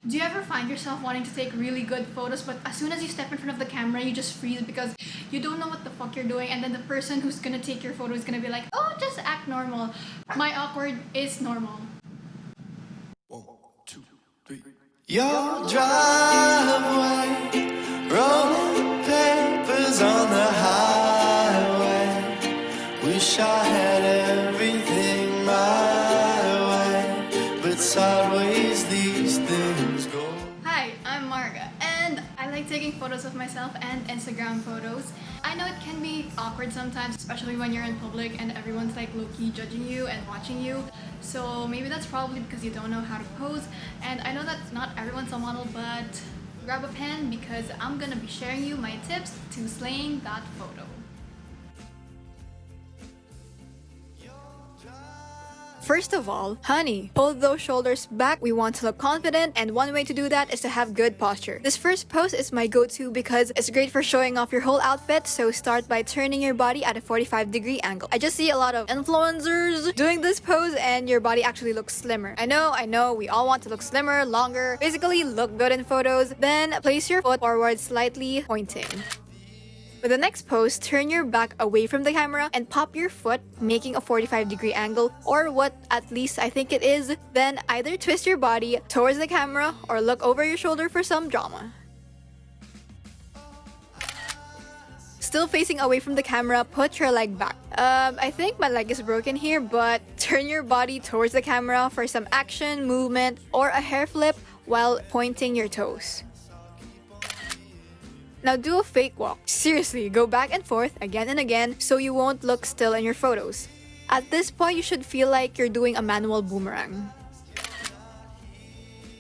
Do you ever find yourself wanting to take really good photos, but as soon as you step in front of the camera, you just freeze because you don't know what the fuck you're doing, and then the person who's gonna take your photo is gonna be like, oh, just act normal. My awkward is normal. One, two, three. Your driveway, rolling papers on the highway. Wish I had everything my way, but sideways these things go. Hi, I'm Marga, and I like taking photos of myself and Instagram photos. I know it can be awkward sometimes, especially when you're in public and everyone's like low-key judging you and watching you. So maybe that's probably because you don't know how to pose. And I know that not everyone's a model, but grab a pen because I'm gonna be sharing you my tips to slaying that photo. First of all, honey, hold those shoulders back. We want to look confident, and one way to do that is to have good posture. This first pose is my go-to because it's great for showing off your whole outfit, so start by turning your body at a 45-degree angle. I just see a lot of influencers doing this pose and your body actually looks slimmer. I know, we all want to look slimmer, longer, basically look good in photos. Then place your foot forward slightly, pointing. With the next pose, turn your back away from the camera and pop your foot, making a 45-degree angle, or what at least I think it is. Then either twist your body towards the camera or look over your shoulder for some drama. Still facing away from the camera, put your leg back. I think my leg is broken here, but turn your body towards the camera for some action, movement, or a hair flip while pointing your toes. Now do a fake walk. Seriously, go back and forth again and again so you won't look still in your photos. At this point, you should feel like you're doing a manual boomerang.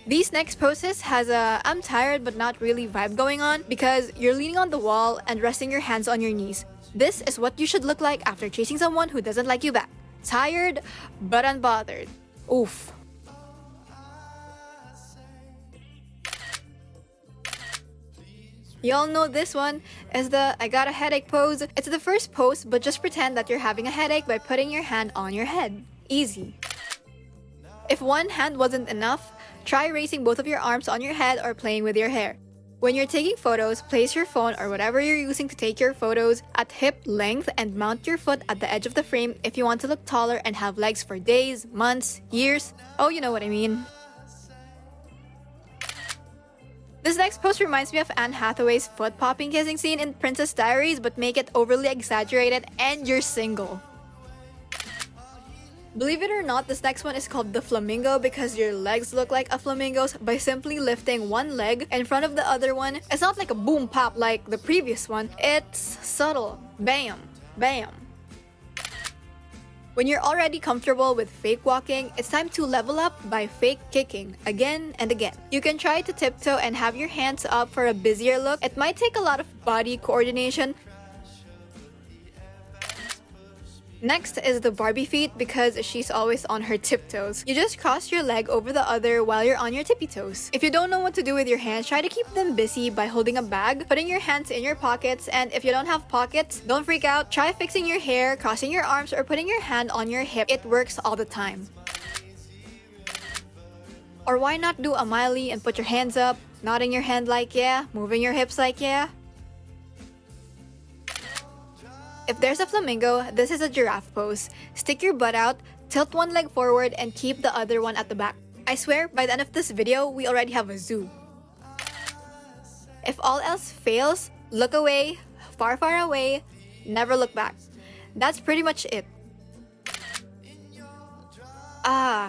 These next poses has a I'm tired but not really vibe going on because you're leaning on the wall and resting your hands on your knees. This is what you should look like after chasing someone who doesn't like you back. Tired but unbothered. Oof. Y'all know this one is the I got a headache pose. It's the first pose, but just pretend that you're having a headache by putting your hand on your head. Easy. If one hand wasn't enough, try raising both of your arms on your head or playing with your hair. When you're taking photos, place your phone or whatever you're using to take your photos at hip length and mount your foot at the edge of the frame if you want to look taller and have legs for days, months, years. Oh, you know what I mean. This next post reminds me of Anne Hathaway's foot-popping kissing scene in Princess Diaries, but make it overly exaggerated and you're single. Believe it or not, this next one is called the flamingo because your legs look like a flamingo's by simply lifting one leg in front of the other one. It's not like a boom pop like the previous one. It's subtle. Bam, bam. When you're already comfortable with fake walking, it's time to level up by fake kicking again and again. You can try to tiptoe and have your hands up for a busier look. It might take a lot of body coordination. Next is the Barbie feet because she's always on her tiptoes. You just cross your leg over the other while you're on your tippy toes. If you don't know what to do with your hands, try to keep them busy by holding a bag, putting your hands in your pockets, and if you don't have pockets, don't freak out. Try fixing your hair, crossing your arms, or putting your hand on your hip. It works all the time. Or why not do a Miley and put your hands up, nodding your head like yeah, moving your hips like yeah. If there's a flamingo, this is a giraffe pose. Stick your butt out, tilt one leg forward, and keep the other one at the back. I swear, by the end of this video, we already have a zoo. If all else fails, look away, far, far away, never look back. That's pretty much it.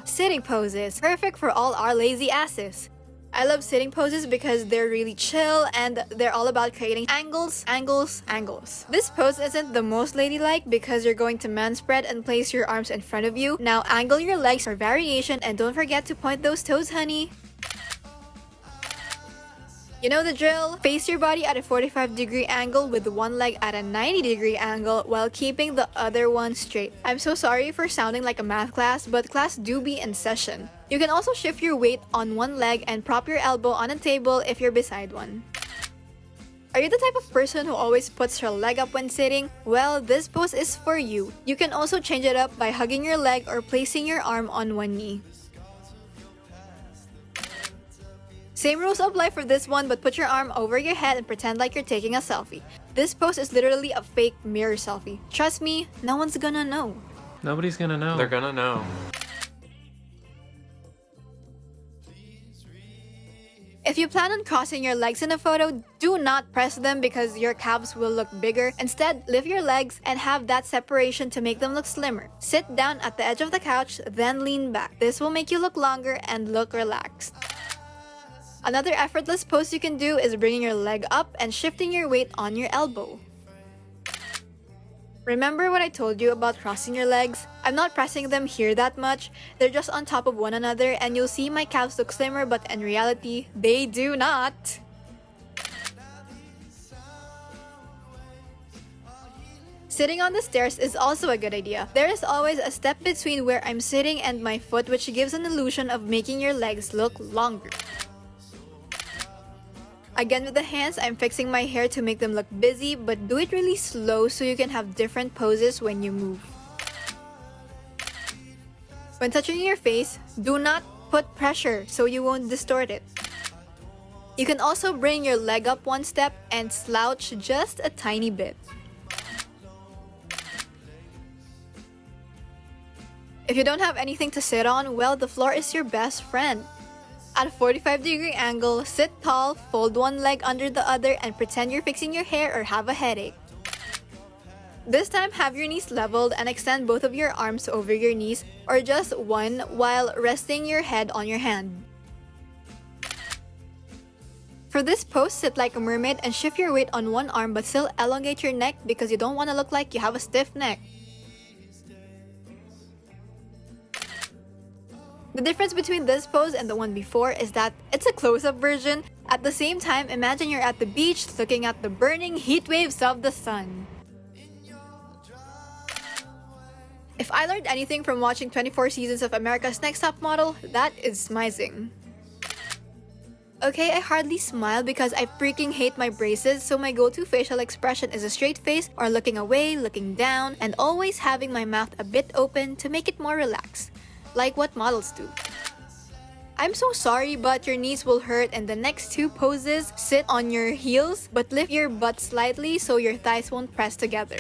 Sitting poses. Perfect for all our lazy asses. I love sitting poses because they're really chill and they're all about creating angles, angles, angles. This pose isn't the most ladylike because you're going to man spread and place your arms in front of you. Now angle your legs for variation and don't forget to point those toes, honey. You know the drill. Face your body at a 45-degree angle with one leg at a 90-degree angle while keeping the other one straight. I'm so sorry for sounding like a math class, but class do be in session. You can also shift your weight on one leg and prop your elbow on a table if you're beside one. Are you the type of person who always puts her leg up when sitting? Well, this pose is for you. You can also change it up by hugging your leg or placing your arm on one knee. Same rules apply for this one, but put your arm over your head and pretend like you're taking a selfie. This pose is literally a fake mirror selfie. Trust me, no one's gonna know. Nobody's gonna know. They're gonna know. If you plan on crossing your legs in a photo, do not press them because your calves will look bigger. Instead, lift your legs and have that separation to make them look slimmer. Sit down at the edge of the couch, then lean back. This will make you look longer and look relaxed. Another effortless pose you can do is bringing your leg up and shifting your weight on your elbow. Remember what I told you about crossing your legs? I'm not pressing them here that much. They're just on top of one another and you'll see my calves look slimmer, but in reality, they do not. Sitting on the stairs is also a good idea. There is always a step between where I'm sitting and my foot, which gives an illusion of making your legs look longer. Again with the hands, I'm fixing my hair to make them look busy, but do it really slow so you can have different poses when you move. When touching your face, do not put pressure so you won't distort it. You can also bring your leg up one step and slouch just a tiny bit. If you don't have anything to sit on, well, the floor is your best friend. At a 45-degree angle, sit tall, fold one leg under the other, and pretend you're fixing your hair or have a headache. This time, have your knees leveled and extend both of your arms over your knees, or just one while resting your head on your hand. For this pose, sit like a mermaid and shift your weight on one arm but still elongate your neck because you don't want to look like you have a stiff neck. The difference between this pose and the one before is that it's a close-up version. At the same time, imagine you're at the beach looking at the burning heat waves of the sun. If I learned anything from watching 24 seasons of America's Next Top Model, that is smizing. Okay, I hardly smile because I freaking hate my braces, so my go-to facial expression is a straight face or looking away, looking down, and always having my mouth a bit open to make it more relaxed. Like what models do. I'm so sorry, but your knees will hurt and the next two poses, sit on your heels but lift your butt slightly so your thighs won't press together.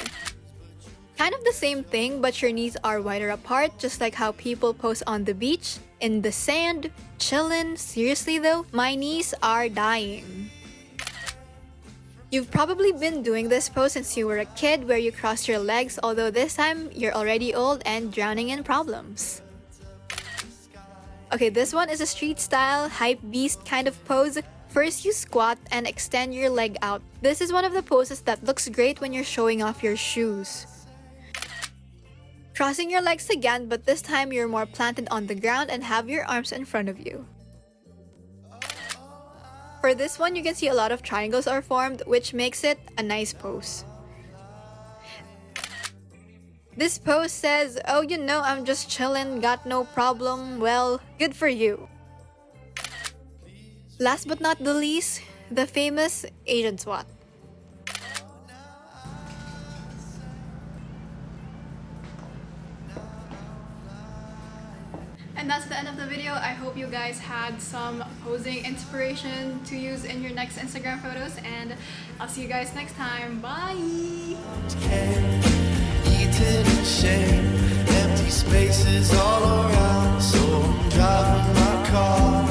Kind of the same thing, but your knees are wider apart, just like how people pose on the beach, in the sand, chillin'. Seriously though, my knees are dying. You've probably been doing this pose since you were a kid where you cross your legs, although this time you're already old and drowning in problems. Okay, this one is a street style, hype beast kind of pose. First, you squat and extend your leg out. This is one of the poses that looks great when you're showing off your shoes. Crossing your legs again, but this time you're more planted on the ground and have your arms in front of you. For this one, you can see a lot of triangles are formed, which makes it a nice pose. This pose says, oh, you know, I'm just chillin', got no problem. Well, good for you. Last but not the least, the famous Asian SWAT. And that's the end of the video. I hope you guys had some posing inspiration to use in your next Instagram photos, and I'll see you guys next time. Bye! Eaten in shame, empty spaces all around. So I'm driving my car